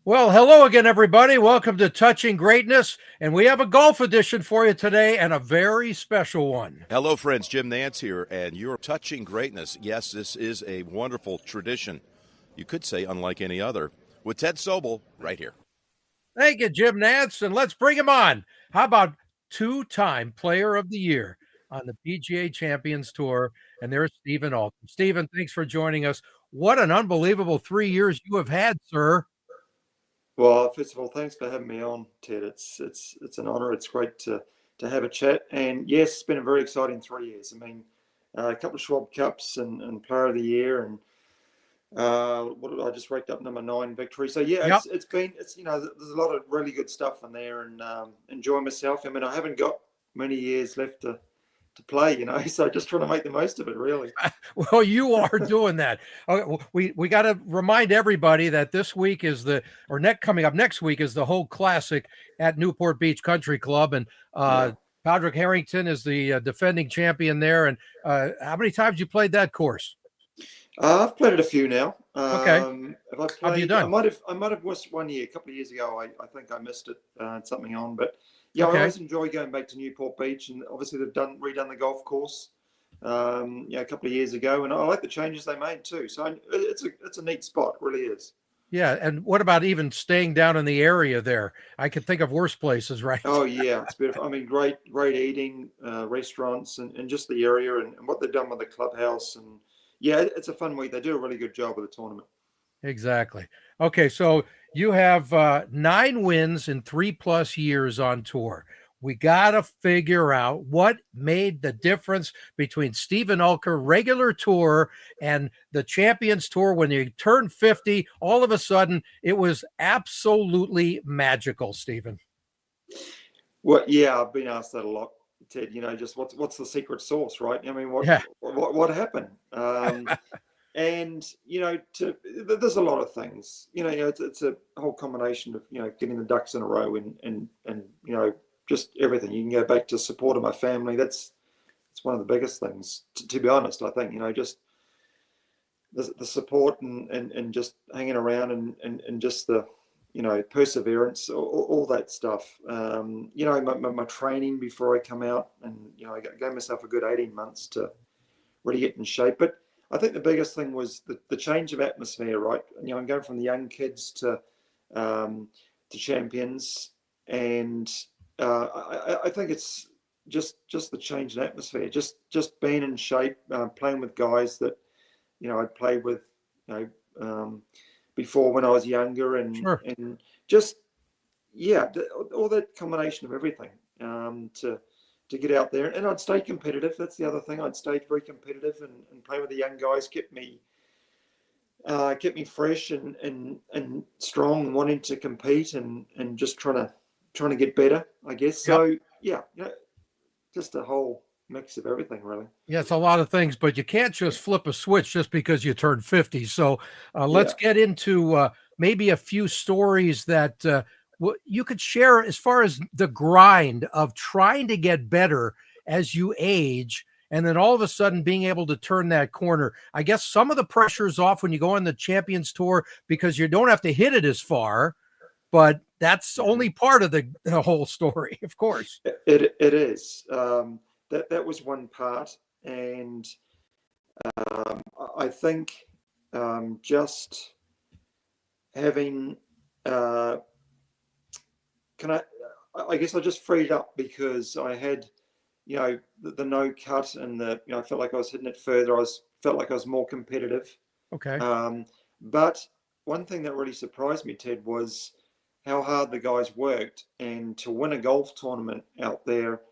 Well, hello again, everybody. Welcome to Touching Greatness. And we have a golf edition for you today and a very special one. Hello, friends. Jim Nance here, and you're touching greatness. Yes, this is a wonderful tradition. You could say unlike any other. With Ted Sobel right here. Thank you, Jim Nance. And let's bring him on. How about two-time Player of the Year on the PGA Champions Tour? And there's Stephen Alker. Stephen, thanks for joining us. What an unbelievable 3 years you have had, sir. Well, first of all, thanks for having me on, Ted. It's an honour. It's great to have a chat. And yes, it's been a very exciting 3 years. I mean, a couple of Schwab Cups and Player of the Year, and what did I just raked up #9 victory. So yeah, Yep. it's there's a lot of really good stuff in there, and enjoying myself. I mean, I haven't got many years left to play, so just trying to make the most of it, really. Well, you are doing that. We got to remind everybody that this week is coming up next week is the whole classic at Newport Beach Country Club, and Padraig Harrington is the defending champion there. And how many times you played that course? I've played it a few now. Okay. How have you done? I might have missed 1 year, a couple of years ago. I think I missed it, something on, but yeah, Okay. I always enjoy going back to Newport Beach, and obviously they've redone the golf course, a couple of years ago, and I like the changes they made too. So it's a neat spot, it really is. Yeah. And what about even staying down in the area there? I could think of worse places, right? Oh yeah, it's beautiful. I mean, great eating, restaurants, and just the area, and what they've done with the clubhouse, and yeah, it's a fun week. They do a really good job with the tournament. Exactly. Okay, so you have 9 wins in 3+ years on tour. We got to figure out what made the difference between Stephen Alker regular tour and the Champions Tour. When you turned 50, all of a sudden it was absolutely magical, Stephen. Well, yeah, I've been asked that a lot, Ted. Just what's the secret sauce, right? I mean, what happened? And there's a lot of things. It's a whole combination of getting the ducks in a row, and just everything. You can go back to support of my family. It's one of the biggest things, to be honest. I think just the support and just hanging around and just the perseverance, all that stuff. My training before I come out, and I gave myself a good 18 months to really get in shape. But I think the biggest thing was the change of atmosphere, right? I'm going from the young kids to champions, and I think it's just the change in atmosphere, just being in shape, playing with guys that I'd played with before when I was younger, and Sure. and just all that combination of everything to get out there, and I'd stay competitive. That's the other thing. I'd stay very competitive and play with the young guys, kept me fresh and strong, and wanting to compete, and just trying to get better, I guess. So yeah, just a whole mix of everything, really. Yeah, it's a lot of things, but you can't just flip a switch just because you turned 50. So let's get into maybe a few stories that you could share as far as the grind of trying to get better as you age, and then all of a sudden being able to turn that corner. I guess some of the pressure's off when you go on the Champions Tour because you don't have to hit it as far, but that's only part of the whole story, of course. It is. That was one part, and I think just having I guess I just freed up because I had the no cut, and I felt like I was hitting it further. Felt like I was more competitive. Okay. But one thing that really surprised me, Ted, was how hard the guys worked, and to win a golf tournament out there,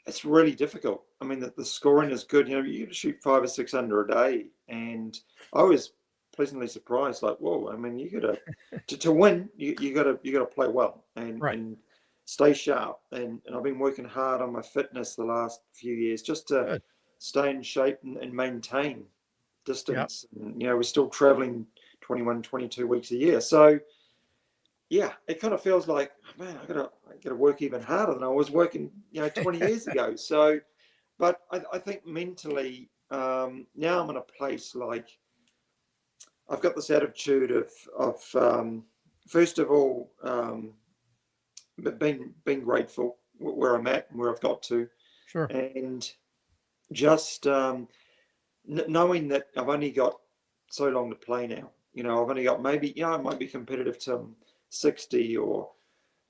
it's really difficult. I mean, the scoring is good. You shoot 500 or 600 a day, and I was pleasantly surprised. Like, whoa! I mean, you got to win. You got to play well and stay sharp. And I've been working hard on my fitness the last few years just to stay in shape and maintain distance. Yep. And, we're still traveling 21, 22 weeks a year, so. Yeah, it kind of feels like, man, I gotta work even harder than I was working, 20 years ago. So, but I think mentally, now I'm in a place like I've got this attitude of first of all, being grateful where I'm at and where I've got to, Sure. and just knowing that I've only got so long to play now. I've only got maybe, I might be competitive till I'm 60, or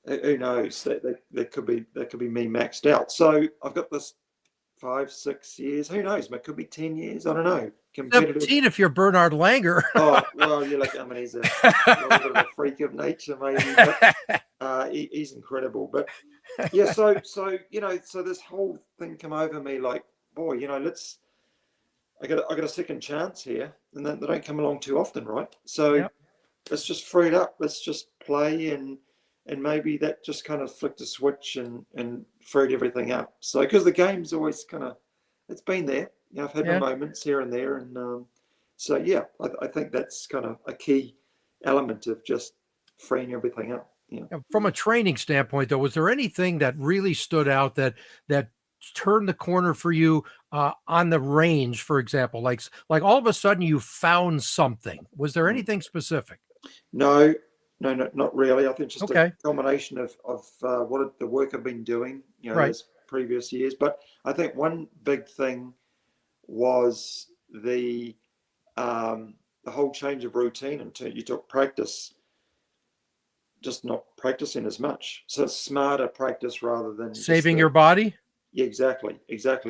who knows, that could be me maxed out. So I've got this 5-6 years, who knows, it could be 10 years, I don't know, competitive. 17 if you're Bernard Langer. Oh, well, you're like, I mean, he's a little bit of a freak of nature, maybe, but he's incredible. But yeah, so so this whole thing come over me like, boy, I got a second chance here, and they don't come along too often, right? So Yep. let's just free it up. Let's just play, and maybe that just kind of flicked a switch and freed everything up. So because the game's always kind of, it's been there. I've had my moments here and there, and so yeah, I think that's kind of a key element of just freeing everything up. Yeah. From a training standpoint, though, was there anything that really stood out that turned the corner for you on the range, for example? Like all of a sudden you found something. Was there anything specific? No, not really. I think just Okay. a combination of what the work I've been doing, Right. those previous years. But I think one big thing was the whole change of routine until you took practice, just not practicing as much. So it's smarter practice rather than Saving your body? Yeah, exactly.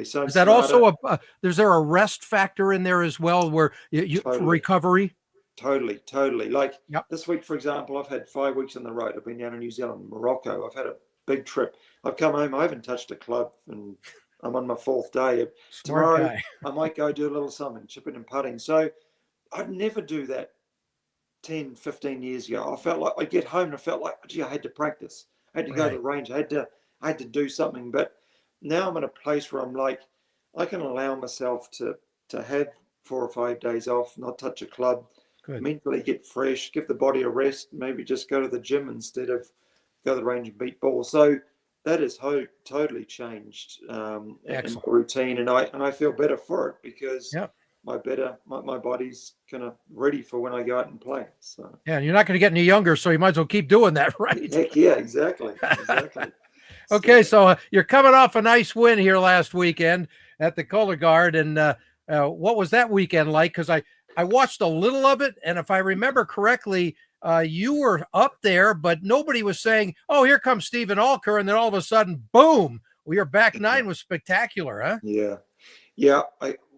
So Is that also is there a rest factor in there as well, where you Totally. recovery? Totally. Like Yep. this week, for example, I've had 5 weeks on the road. I've been down in New Zealand, Morocco. I've had a big trip. I've come home. I haven't touched a club, and I'm on my 4th day. Smart Tomorrow, guy. I might go do a little something, chipping and putting. So I'd never do that 10, 15 years ago. I felt like I'd get home and I felt like, gee, I had to practice. I had to go to the range. I had to do something. But now I'm in a place where I'm like, I can allow myself to have 4 or 5 days off, not touch a club, Good. mentally get fresh, give the body a rest, maybe just go to the gym instead of go to the range and beat balls. So that has totally changed in my routine, and I feel better for it because my body's kind of ready for when I go out and play. So yeah, and you're not going to get any younger, so you might as well keep doing that, right? Heck yeah, exactly. Okay, so you're coming off a nice win here last weekend at the Cologuard, and what was that weekend like? Because I watched a little of it, and if I remember correctly, you were up there, but nobody was saying, "Oh, here comes Stephen Alker," and then all of a sudden, boom, your back nine was spectacular, huh? Yeah.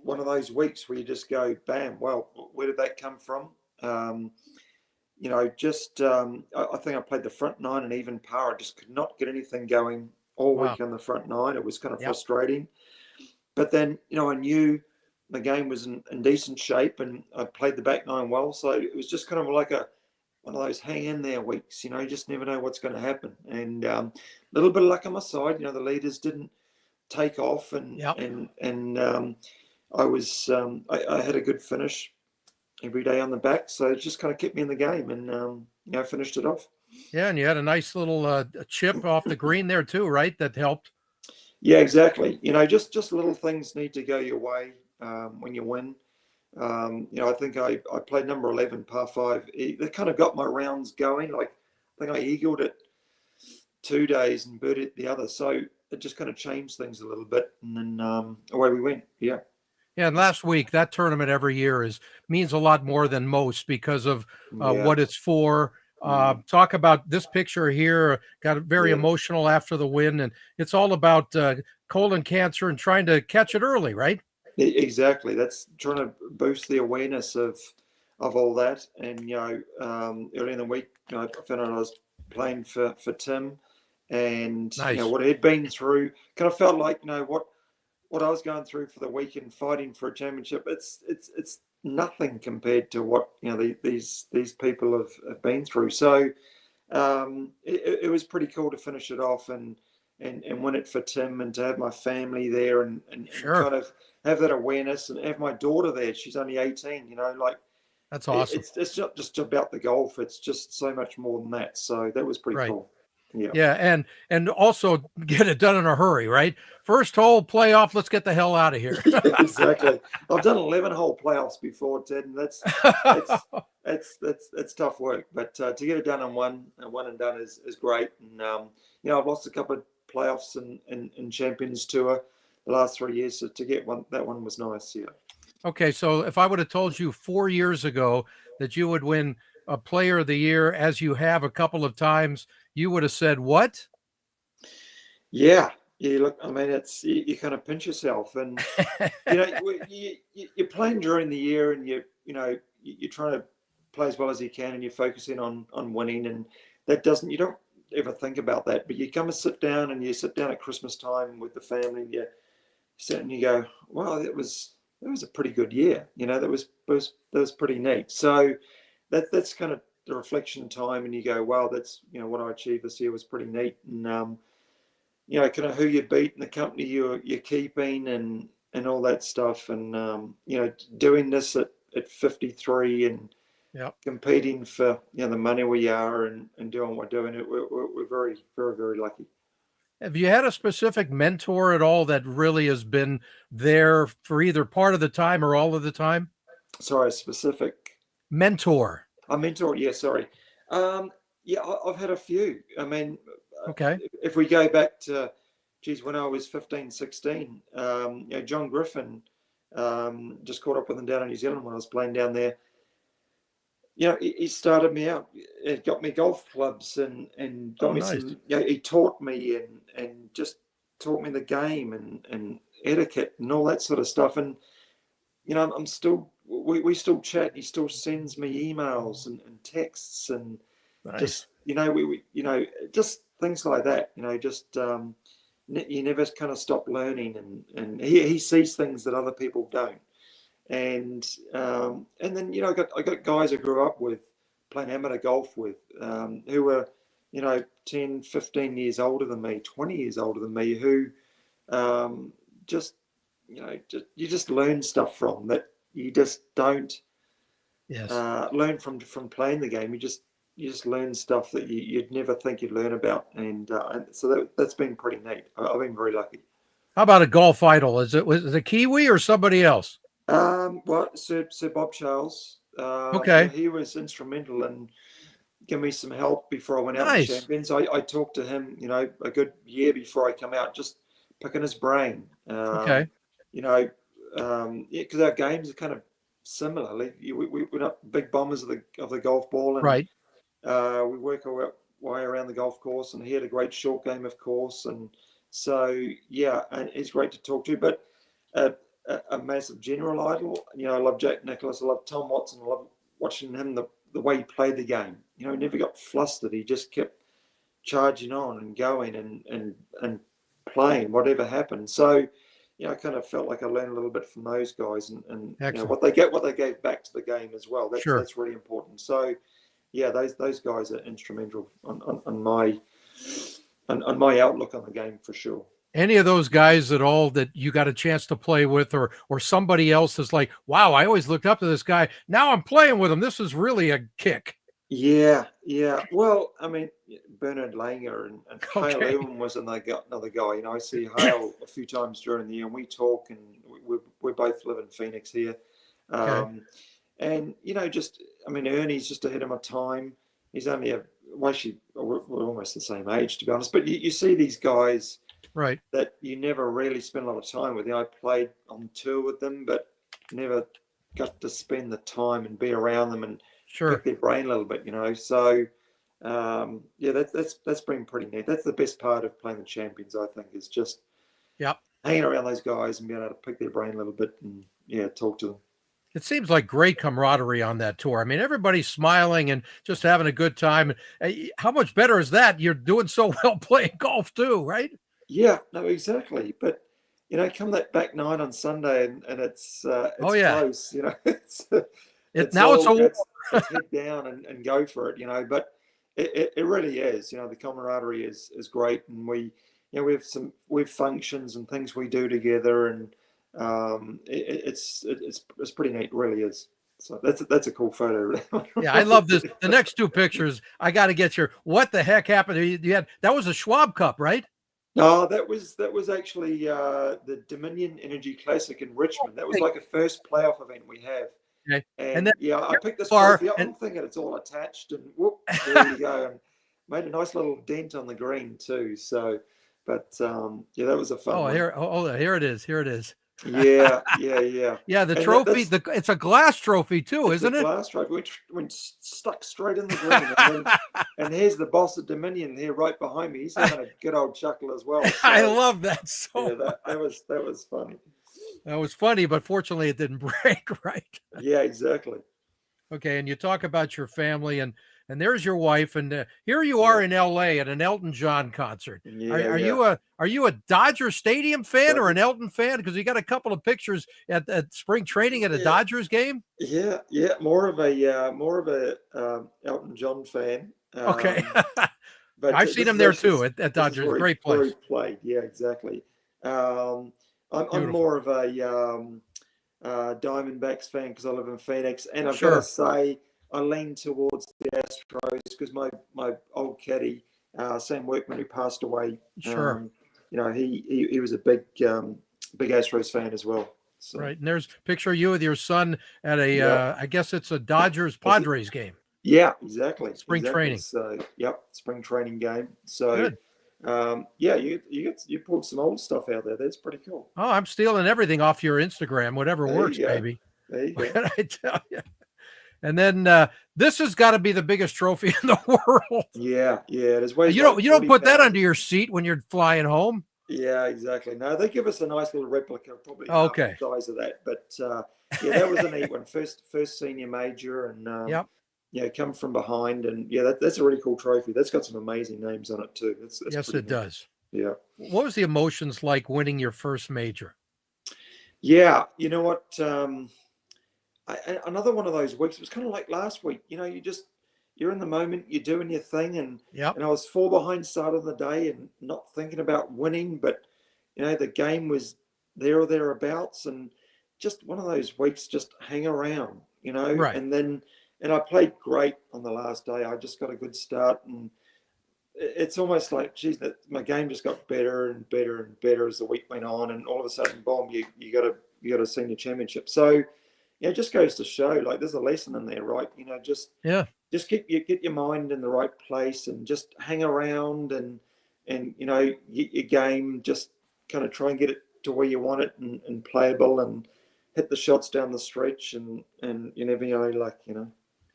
One of those weeks where you just go, bam. Well, where did that come from? I think I played the front nine and even par. I just could not get anything going all week on the front nine. It was kind of frustrating. But then, I knew the game was in decent shape, and I played the back nine well. So it was just kind of like one of those hang in there weeks. You just never know what's going to happen. And a little bit of luck on my side. The leaders didn't take off, and I was I had a good finish every day on the back, so it just kind of kept me in the game, and finished it off. Yeah, and you had a nice little chip off the green there too, right? That helped. Yeah, exactly. Just little things need to go your way when you win. I think I played number 11, par 5. That kind of got my rounds going. Like, I think I eagled it 2 days and birdied the other, so it just kind of changed things a little bit, and then away we went. Yeah. Yeah, and last week, that tournament every year means a lot more than most because of what it's for. Talk about this picture here, got very emotional after the win, and it's all about colon cancer and trying to catch it early, right? Exactly. That's trying to boost the awareness of all that. And, early in the week, I found out I was playing for Tim, and what he'd been through, kind of felt like, what I was going through for the weekend, fighting for a championship, it's nothing compared to what these people have been through. So it was pretty cool to finish it off and win it for Tim, and to have my family there, and kind of have that awareness, and have my daughter there. She's only 18. That's awesome. It's not just about the golf. It's just so much more than that. So that was pretty cool. Yeah, and also get it done in a hurry, right? First hole playoff, let's get the hell out of here. Exactly. I've done 11-hole playoffs before, Ted, and it's tough work, but to get it done on one and done is great. And I've lost a couple of playoffs in Champions Tour the last 3 years, so to get that one was nice. Yeah. Okay, so if I would have told you 4 years ago that you would win a Player of the Year, as you have a couple of times, you would have said what? Yeah. Look, I mean, you kind of pinch yourself, and you're playing during the year, and you're trying to play as well as you can, and you're focusing on winning, and you don't ever think about that. But you come and sit down at Christmas time with the family, and you sit and you go, "Wow, that was a pretty good year." That was pretty neat. So that's kind of the reflection time, and you go, "Wow, that's what I achieved this year was pretty neat." And kind of who you beat and the company you're keeping and all that stuff. And, doing this at 53 and competing for, the money we are and doing what we're doing, we're very, very, very lucky. Have you had a specific mentor at all that really has been there for either part of the time or all of the time? Sorry, a specific mentor. A mentor, yeah, sorry. I've had a few. I mean, okay. If we go back to, when I was 15, 16, John Griffin, just caught up with him down in New Zealand when I was playing down there. He started me out. It got me golf clubs and got me nice. Some. He taught me and just taught me the game and etiquette and all that sort of stuff. And I'm still we still chat. He still sends me emails and texts and nice. Just we just things like that. You never kind of stop learning, and he sees things that other people don't. And then I got guys I grew up with playing amateur golf with who were 10, 15 years older than me, 20 years older than me, who you just learn stuff from that you just don't learn from playing the game. You just learn stuff that you'd never think you'd learn about, and so that's been pretty neat. I've been very lucky. How about a golf idol? Was it Kiwi or somebody else? Well, Sir Bob Charles. Okay. He was instrumental in giving me some help before I went out to Champions. I talked to him, a good year before I come out, just picking his brain. Okay. Because our games are kind of similar. We're not big bombers of the golf ball, and right. We work our way around the golf course, and he had a great short game, of course. And so, and he's great to talk to. But a massive general idol. I love Jack Nicklaus. I love Tom Watson. I love watching him, the way he played the game. He never got flustered. He just kept charging on and going and playing whatever happened. So, I kind of felt like I learned a little bit from those guys and what they gave back to the game as well. That's really important. So, those guys are instrumental on my outlook on the game for sure. Any of those guys at all that you got a chance to play with, or somebody else is like, wow, I always looked up to this guy. Now I'm playing with him. This is really a kick. Yeah. Well, I mean, Bernard Langer and Hale Ewan was another guy. I see Hale a few times during the year, and we talk, and we both live in Phoenix here. And Ernie's just ahead of my time. He's only we're almost the same age, to be honest. But you see these guys. Right. That you never really spend a lot of time with. I played on tour with them, but never got to spend the time and be around them and pick their brain a little bit, So, that's been pretty neat. That's the best part of playing the Champions, I think, is just hanging around those guys and being able to pick their brain a little bit and talk to them. It seems like great camaraderie on that tour. I mean, everybody's smiling and just having a good time. How much better is that? You're doing so well playing golf too, right? Yeah, no, exactly. But come that back night on Sunday, and it's close. It's head down and go for it. But it really is. The camaraderie is great, and we have functions and things we do together, and it's pretty neat. It really is. So that's a cool photo. Yeah, I love this. The next two pictures, I got to get your. What the heck happened? You had that was a Schwab Cup, right? No, that was actually the Dominion Energy Classic in Richmond. That was like a first playoff event we have. Okay. And And then yeah, I here picked this you are, trophy up. and I'm thinking it's all attached, and whoop, there you go. And made a nice little dent on the green too. So, but yeah, that was a fun oh, one. here it is. Here it is. Yeah, yeah, yeah. Yeah, the And trophy, that's it's a glass trophy too, it's a isn't it? glass trophy which went stuck straight in the green, and here's the boss of Dominion here right behind me. He's having a good old chuckle as well. I So love that so yeah, much. that was funny. That was funny, but fortunately it didn't break, right? Yeah, exactly. Okay, and you talk about your family, and there's your wife, and here you Yeah, are in L.A. at an Elton John concert. yeah, Are yeah. you a Dodger Stadium fan or But an Elton fan? Because you got a couple of pictures at spring training at a yeah, Dodgers game. yeah. More of a Elton John fan. Okay, But I've seen this him is there actually too at this is Dodgers. Great where he place, played. Yeah, exactly. Um, I'm beautiful. more of a Diamondbacks fan because I live in Phoenix, and I've got to Sure, say I lean towards the Astros because my old caddy Sam Workman, who passed away, sure. he was a big Astros fan as well. So Right, and there's a picture of you with your son at a yeah, I guess it's a Dodgers is it? Padres game, Yeah, exactly, spring exactly. training. So yep, spring training game. So Good. yeah, you pulled some old stuff out there. That's pretty cool. Oh, I'm stealing everything off your Instagram, whatever There works, you go. baby. There you What go. can I tell you? And then this has got to be the biggest trophy in the world. Yeah, yeah. It weighs You like don't 40 put that pounds. under your seat when you're flying home. Yeah, exactly. No, they give us a nice little replica, probably half the Okay. size of that. But yeah, that was a neat one. First senior major, and Yep. yeah, come from behind, and yeah, that's a really cool trophy. That's got some amazing names on it too. That's Yes, pretty it neat. does. Yeah, What was the emotions like winning your first major? yeah. You know what? Another one of those weeks. It was kind of like last week. You're in the moment, you're doing your thing, Yep. and I was four behind start of the day and not thinking about winning, but the game was there or thereabouts, and just one of those weeks, just hang around, Right. and I played great on the last day. I just got a good start, and it's almost like, geez, my game just got better and better and better as the week went on, and all of a sudden, boom, you got a senior championship. So it just goes to show, like, there's a lesson in there, right? Yeah. Just get your mind in the right place and just hang around, and get your game, just kind of try and get it to where you want it, and playable, and hit the shots down the stretch, and you never know, like,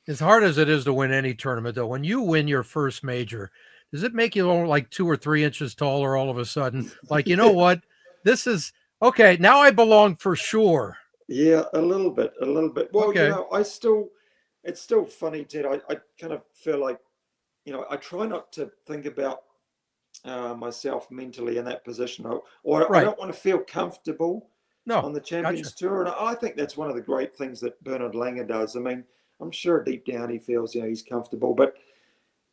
As hard as it is to win any tournament, though, when you win your first major, does it make you like 2 or 3 inches taller all of a sudden? Like, you know yeah, what? This is okay. Now I belong for sure. yeah, a little bit, a little bit. Well, Okay. it's still funny, Ted. I kind of feel like, I try not to think about myself mentally in that position, or I Right. don't want to feel comfortable No. on the Champions Gotcha. Tour. And I think that's one of the great things that Bernard Langer does. I mean, I'm sure deep down he feels, he's comfortable, but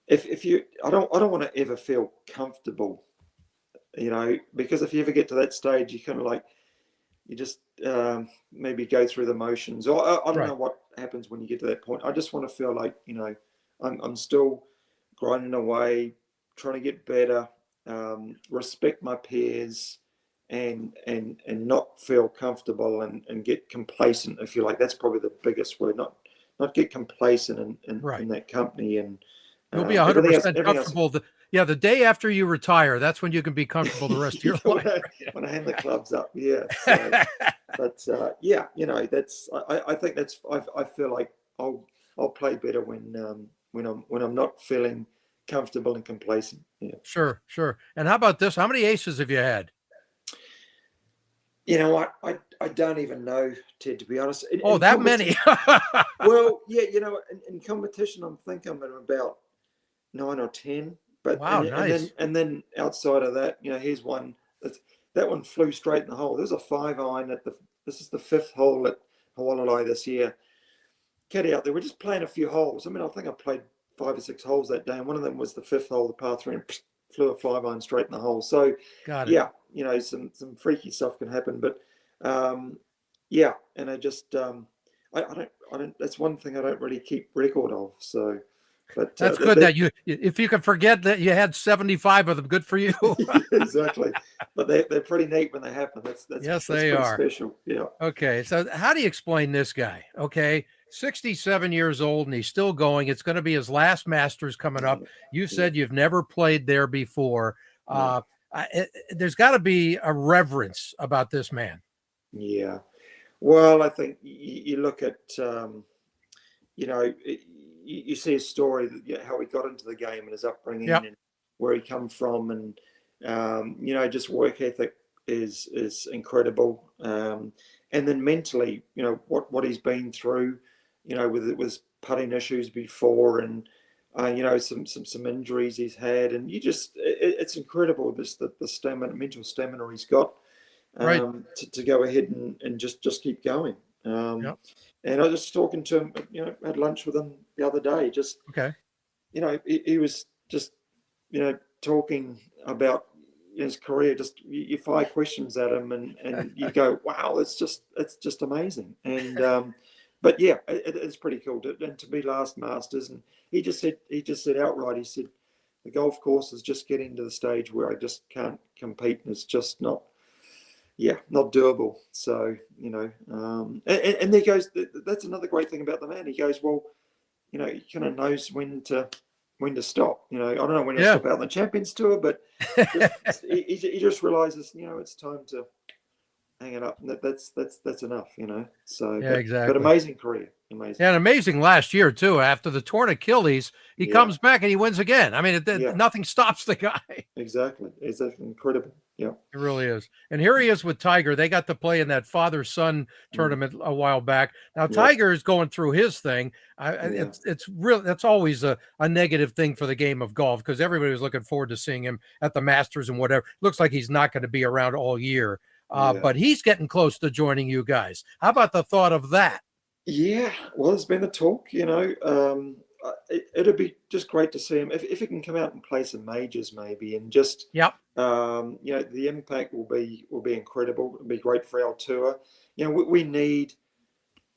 if you, I don't want to ever feel comfortable, because if you ever get to that stage, you kind of like, you just maybe go through the motions, or I don't Right. know what happens when you get to that point. I just want to feel like, I'm still grinding away, trying to get better, respect my peers, and not feel comfortable, and get complacent, if you like. That's probably the biggest word. Not get complacent in Right. that company, and You'll be everything else. 100% Everything else. comfortable. The day after you retire, that's when you can be comfortable the rest of your when, life. I, when I hand the clubs up, yeah. So, but yeah, that's. I think that's. I feel like I'll play better when I'm not feeling comfortable and complacent. Yeah. Sure, sure. And how about this? How many aces have you had? You know what? I don't even know, Ted, to be honest. Oh, that many. Well, yeah, in competition, I'm thinking I'm at about 9 or 10. But Wow, and then nice. and then outside of that, here's one that one flew straight in the hole. There's a 5-iron this is the 5th hole at Hawaii this year. Caddy out there, we're just playing a few holes. I mean, I think I played 5 or 6 holes that day, and one of them was the 5th hole, the par 3, and flew a 5-iron straight in the hole. So Got it. yeah, some freaky stuff can happen, but yeah, and I just I don't. That's one thing I don't really keep record of. So But That's good that if you can forget that you had 75 of them, good for you. exactly. But they're pretty neat when they happen. Yes, that's they pretty are. special. Yeah. Okay, so how do you explain this guy? Okay, 67 years old and he's still going. It's going to be his last Masters coming up. You said you've never played there before. There's got to be a reverence about this man. Yeah. Well, I think you look at, you see a story that how he got into the game and his upbringing and where he come from, and just work ethic is incredible. And then mentally, what he's been through, with putting issues before, and some injuries he's had, and it's incredible the stamina, mental stamina he's got. Right. To go ahead and just keep going. And I was just talking to him, had lunch with him the other day. Just okay, he was just talking about his career. Just you fire questions at him, and you go, wow, it's just amazing. And but yeah, it's pretty cool to be last Masters. And he just said outright, he said the golf course is just getting to the stage where I just can't compete, and it's just not doable. So, and there goes, that's another great thing about the man. He goes, well, he kind of knows when to stop. I don't know when to stop out on the Champions Tour, but he just realizes, it's time to hang it up. And that's enough, So, exactly. But amazing career. Amazing. Yeah, and amazing last year, too. After the torn Achilles, he comes back and he wins again. I mean, nothing stops the guy. Exactly. It's incredible. Yeah, it really is. And here he is with Tiger. They got to play in that father-son tournament a while back. Now Tiger is going through his thing. It's real. That's always a negative thing for the game of golf, because everybody was looking forward to seeing him at the Masters and whatever. Looks like he's not going to be around all year, but he's getting close to joining you guys. How about the thought of that? Yeah, well, there's been a talk. It'd be just great to see him if he can come out and play some majors, maybe, and just the impact will be incredible. It'll be great for our tour. We need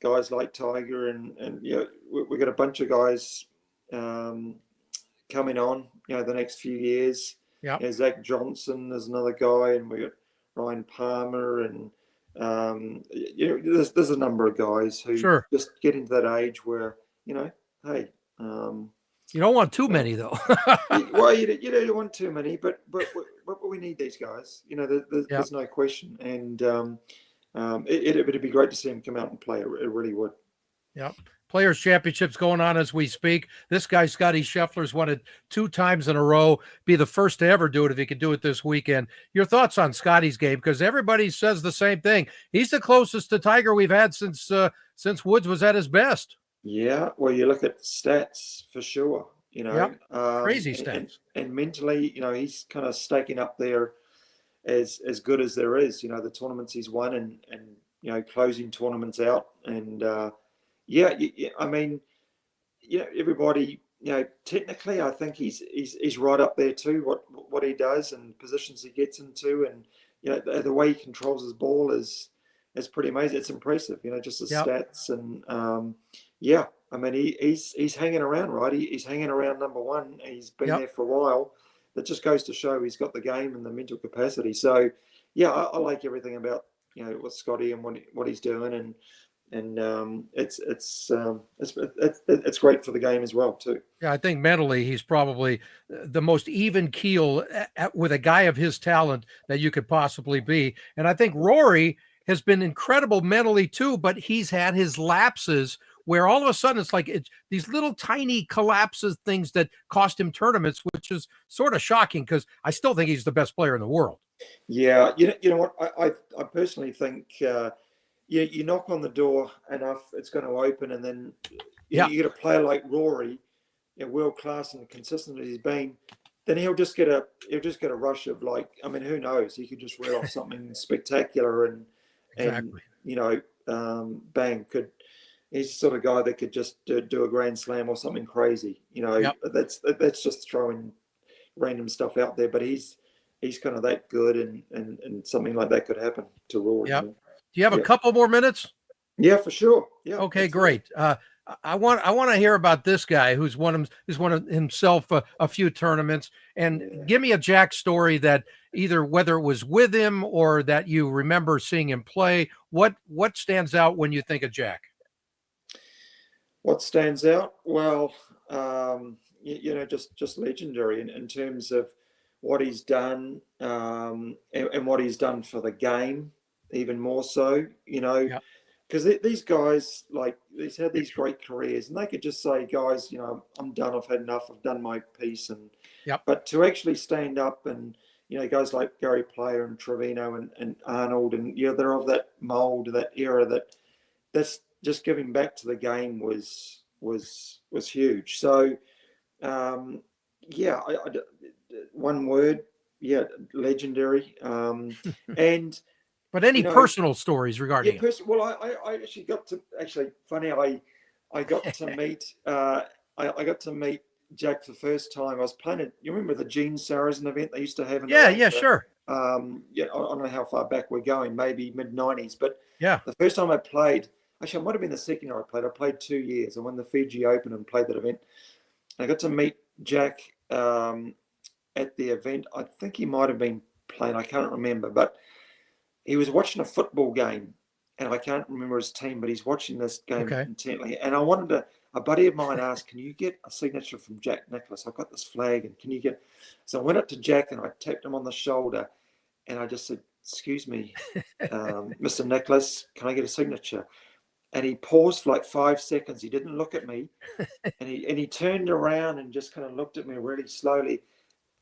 guys like Tiger, and we've got a bunch of guys coming on. The next few years. Zach Johnson is another guy, and we got Ryan Palmer, and there's a number of guys who just get into that age where hey. You don't want too many, though. Well, you don't want too many, but we need these guys. There's no question, and it'd be great to see him come out and play. It really would. Yep. Players Championships going on as we speak. This guy, Scotty Scheffler's won it 2 times in a row. Be the first to ever do it if he could do it this weekend. Your thoughts on Scotty's game? Because everybody says the same thing. He's the closest to Tiger we've had since Woods was at his best. Yeah, well, you look at stats for sure. Crazy stats. And mentally, he's kind of staking up there as good as there is. The tournaments he's won, and closing tournaments out, and I mean, everybody, technically, I think he's right up there too. What he does and positions he gets into, and the way he controls his ball is pretty amazing. It's impressive, just the stats, and I mean, he's hanging around, right? He's hanging around number one. He's been there for a while. That just goes to show he's got the game and the mental capacity. So, I like everything about with Scotty and what he's doing, and it's great for the game as well too. Yeah, I think mentally he's probably the most even keel with a guy of his talent that you could possibly be. And I think Rory has been incredible mentally too, but he's had his lapses where all of a sudden it's like these little tiny collapses, things that cost him tournaments, which is sort of shocking because I still think he's the best player in the world. Yeah, you know what? I personally think you knock on the door enough, it's going to open, and then you get a player like Rory, world class and consistent as he's been, then he'll just get a rush of, like, I mean, who knows? He could just reel off something spectacular, and bang, he's the sort of guy that could just do a grand slam or something crazy. That's just throwing random stuff out there, but he's kind of that good, and something like that could happen to Rory. Do you have a couple more minutes? Yeah, for sure. Yeah. Okay, great. I want to hear about this guy who's won himself a few tournaments, and give me a Jack story that either whether it was with him or that you remember seeing him play. What stands out when you think of Jack? What stands out? Well, just legendary in terms of what he's done, and what he's done for the game, even more so. Yeah. Because these guys, like, he's had these great careers, and they could just say, guys, I'm done. I've had enough. I've done my piece. Yep. But to actually stand up and, guys like Gary Player and Trevino and Arnold, and they're of that mold, that era, that's just giving back to the game was huge. So, one word, legendary. And But any personal stories regarding him? well, I actually got to funny. I got to meet I got to meet Jack for the first time. I was playing it. You remember the Gene Sarazen event they used to have in Sure. I don't know how far back we're going, maybe mid-90s. But yeah, the first time I played, actually, I might have been the second year I played. I played 2 years. I won the Fiji Open and played that event. I got to meet Jack at the event. I think he might have been playing. I can't remember, but he was watching a football game, and I can't remember his team, but he's watching this game intently. And I wanted to. A buddy of mine asked, "Can you get a signature from Jack Nicklaus? I've got this flag, and can you get?" So I went up to Jack and I tapped him on the shoulder, and I just said, "Excuse me, Mr. Nicklaus, can I get a signature?" And he paused for like 5 seconds. He didn't look at me, and he turned around and just kind of looked at me really slowly,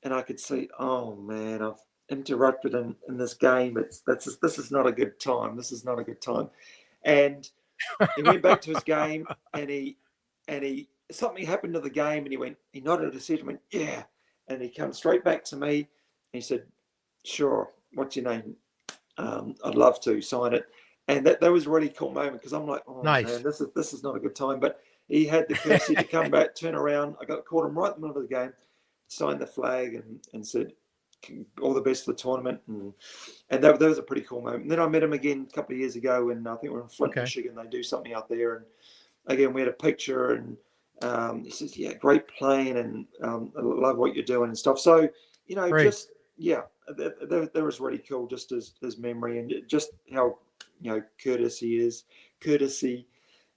and I could see, oh man, I've interrupted in this game. This is not a good time. This is not a good time. And he went back to his game, and he something happened to the game, and he nodded his head and went, yeah. And he came straight back to me, and he said, sure, what's your name? I'd love to sign it. And that was a really cool moment, because I'm like, oh nice. Man, this is not a good time. But he had the courtesy to come back, turn around. I caught him right in the middle of the game, signed the flag, and said, all the best for the tournament. And that was a pretty cool moment. And then I met him again a couple of years ago, and I think we're in Flint, Michigan. They do something out there, and again we had a picture, and he says, yeah, great playing, and I love what you're doing and stuff. So Great. just that was really cool, just his memory, and just how courteous he is, courteous he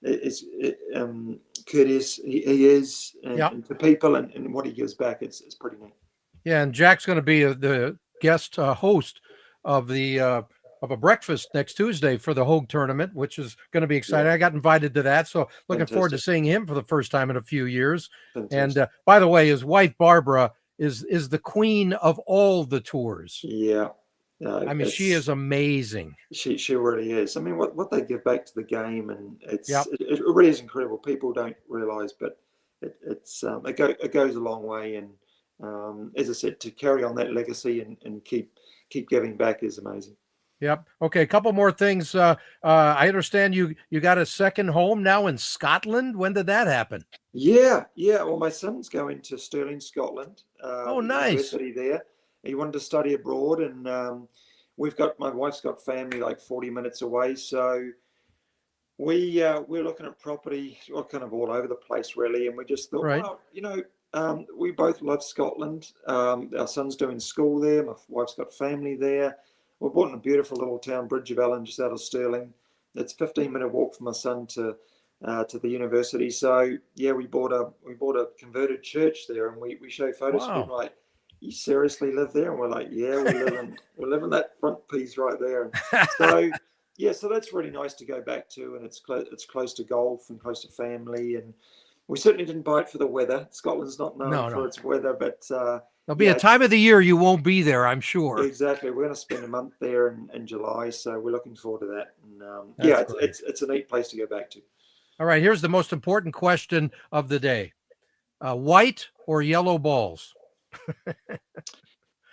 is, and to people, and what he gives back. It's pretty neat. Yeah, and Jack's going to be the guest host of a breakfast next Tuesday for the Hogue tournament, which is going to be exciting. I got invited to that, so looking forward to seeing him for the first time in a few years. And by the way, his wife Barbara is the queen of all the tours. Yeah. I mean, she is amazing. She really is. I mean, what they give back to the game, and it really is incredible. People don't realize, but it goes a long way. And as I said, to carry on that legacy and keep giving back is amazing. Yep. Okay, a couple more things. I understand you got a second home now in Scotland. When did that happen? Yeah. Well, my son's going to Stirling, Scotland. Oh, nice. University there. He wanted to study abroad, and my wife's got family like 40 minutes away, so we're looking at property, kind of all over the place really, and we just thought, well, we both love Scotland. Our son's doing school there. My wife's got family there. We're bought in a beautiful little town, Bridge of Ellen, just out of Stirling. It's a 15-minute walk for my son to the university. So yeah, we bought a converted church there, and we show photos to people like, you seriously live there? And we're like, yeah, we live in that front piece right there. And so yeah, so that's really nice to go back to, and it's close to golf and close to family. And we certainly didn't buy it for the weather. Scotland's not known for its weather, but there'll be a time of the year you won't be there, I'm sure. Exactly. We're going to spend a month there in July, so we're looking forward to that. And it's a neat place to go back to. All right, here's the most important question of the day: white or yellow balls?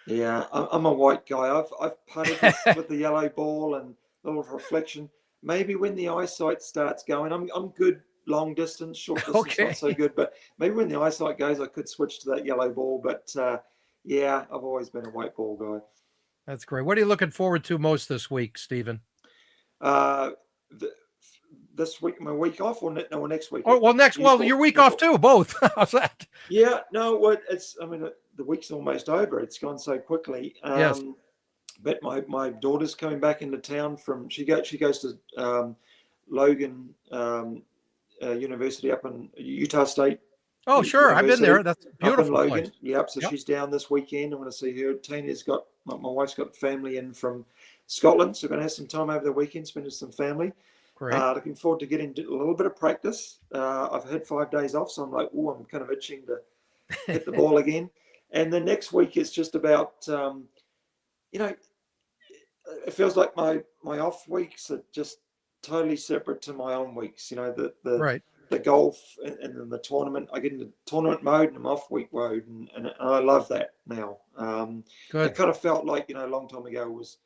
Yeah, I'm a white guy. I've putted with the yellow ball and a little reflection. Maybe when the eyesight starts going, I'm good long distance, short distance not so good. But maybe when the eyesight goes, I could switch to that yellow ball. But yeah, I've always been a white ball guy. That's great. What are you looking forward to most this week, Stephen? this week, my week off, or no, next week. Oh, well, your week off too, both. How's that? Yeah, no, I mean, the week's almost over. It's gone so quickly. Yes. But my daughter's coming back into town she goes to Logan University up in Utah State. Oh, sure. I've been there. That's a beautiful up in place. Logan. Yep. So she's down this weekend. I'm going to see her. Tina's got my wife's got family in from Scotland, so we're going to have some time over the weekend, spend with some family. Great. Looking forward to getting a little bit of practice. I've had 5 days off, so I'm like, I'm kind of itching to hit the ball again. And the next week is just about, it feels like my off weeks are just totally separate to my on weeks. The golf and then the tournament. I get into tournament mode and I'm off week mode, and I love that now. Good. It kind of felt like, a long time ago it was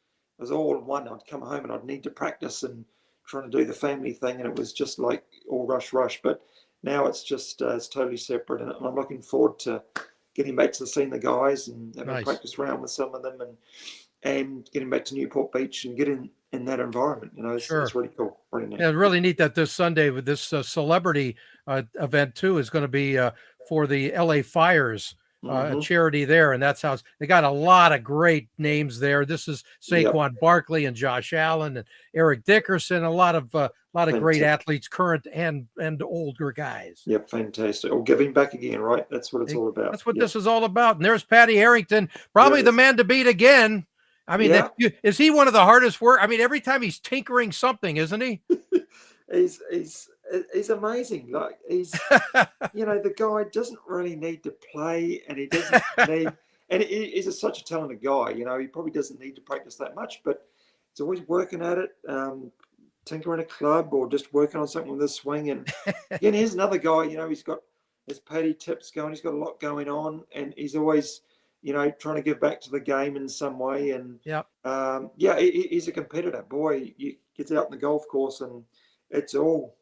all one. I'd come home and I'd need to practice and trying to do the family thing, and it was just like all rush. But now it's just it's totally separate, and I'm looking forward to getting back to seeing the guys and having a practice round with some of them, and getting back to Newport Beach and getting in that environment. It's really cool. Really neat. Yeah, really neat that this Sunday with this celebrity event too is going to be for the LA Fires. A charity there, and that's how they got a lot of great names there. This is Saquon Barkley and Josh Allen and Eric Dickerson, a lot of great athletes, current and older guys. Yep, fantastic. Or giving back again, right? That's what it's all about. That's what this is all about. And there's Patty Harrington, probably the man to beat again. I mean, is he one of the hardest work? I mean, every time he's tinkering something, isn't he? He's amazing. Like he's, the guy doesn't really need to play, and he doesn't need, and he's such a talented guy. He probably doesn't need to practice that much, but he's always working at it, tinkering a club or just working on something with his swing. And again, here's another guy. He's got his Paddy tips going. He's got a lot going on, and he's always, trying to give back to the game in some way. And he's a competitor. Boy, he gets out in the golf course, and it's all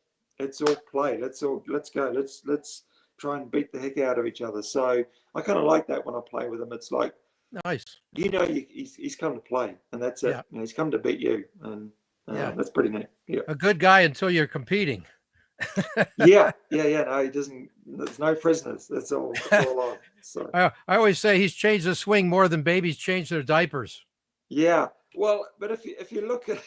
play. Let's go. Let's try and beat the heck out of each other. So I kind of like that when I play with him. It's like, nice. He's come to play, and that's it. Yeah. He's come to beat you, and that's pretty neat. Yeah, a good guy until you're competing. yeah. No, he doesn't. There's no prisoners. That's all on. So I always say he's changed the swing more than babies change their diapers. Yeah. Well, but if you look at,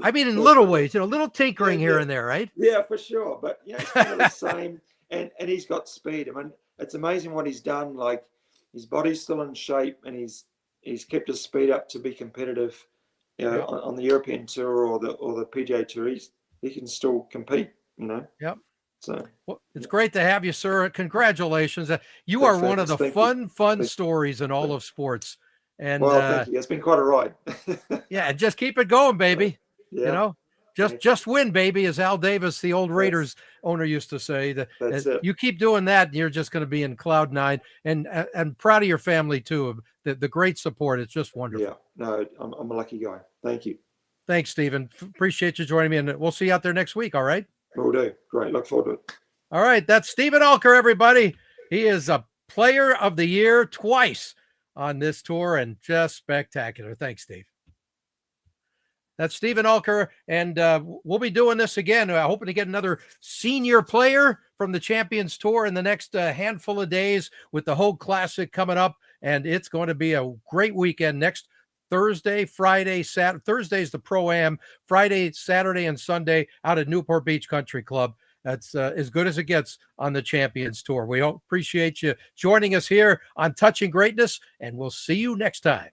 I mean, in little ways, little tinkering here and there, right? Yeah, for sure. But it's kind of the same, and he's got speed. I mean, it's amazing what he's done. Like his body's still in shape, and he's kept his speed up to be competitive. On the European Tour or the PGA Tour, he can still compete. Yep. So it's great to have you, sir. Congratulations. You are one of the fun stories in all of sports. And thank you. It's been quite a ride. Yeah, just keep it going, baby. Yeah. Just win, baby, as Al Davis, the old Raiders owner, used to say. That's it. You keep doing that, and you're just going to be in cloud nine. And proud of your family too. The great support. It's just wonderful. Yeah. No, I'm a lucky guy. Thank you. Thanks, Stephen. Appreciate you joining me, and we'll see you out there next week. All right. Will do. Great. Look forward to it. All right. That's Stephen Alker, everybody. He is a player of the year twice on this tour, and just spectacular. Thanks, Steve. That's Stephen Alker, and we'll be doing this again. Hoping to get another senior player from the Champions Tour in the next handful of days with the Hogue Classic coming up, and it's going to be a great weekend next Thursday, Friday, Saturday. Thursday's the Pro-Am, Friday, Saturday, and Sunday out at Newport Beach Country Club. That's as good as it gets on the Champions Tour. We appreciate you joining us here on Touching Greatness, and we'll see you next time.